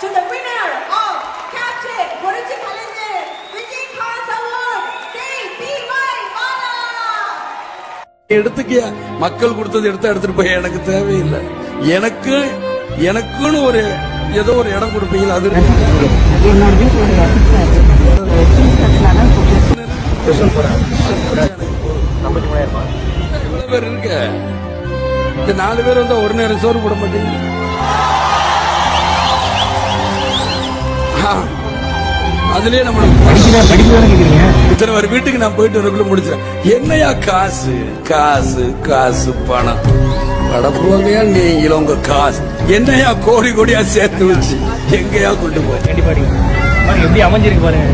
to the winner of Captain Policy Calendar Winning Cars Award, KPY Bala. எடுத்துக்கியா மக்கள் கொடுத்தது எடுத்துட்டு போய் எனக்கு தேவையில்லை. எனக்குன்னு ஒரு ஏதோ ஒரு இடம் கொடுப்பீங்க. அது எவ்வளவு பேர் இருக்க? இந்த 4 பேர் வந்தா ஒரு நேரம் சோறு போட மாட்டீங்க. அதுலயே நம்ம இத்தனை ஒரு வீட்டுக்கு நான் போயிட்டு வரக்குள்ள முடிச்சேன். என்னையா காசு காசு காசு பணம் படப்போகையா நீங்களும் உங்க காசு என்னையா கோடி கோடியா சேர்த்து வச்சு எங்கயா கொண்டு போய் எப்படி அமைஞ்சிருக்கு பாருங்க.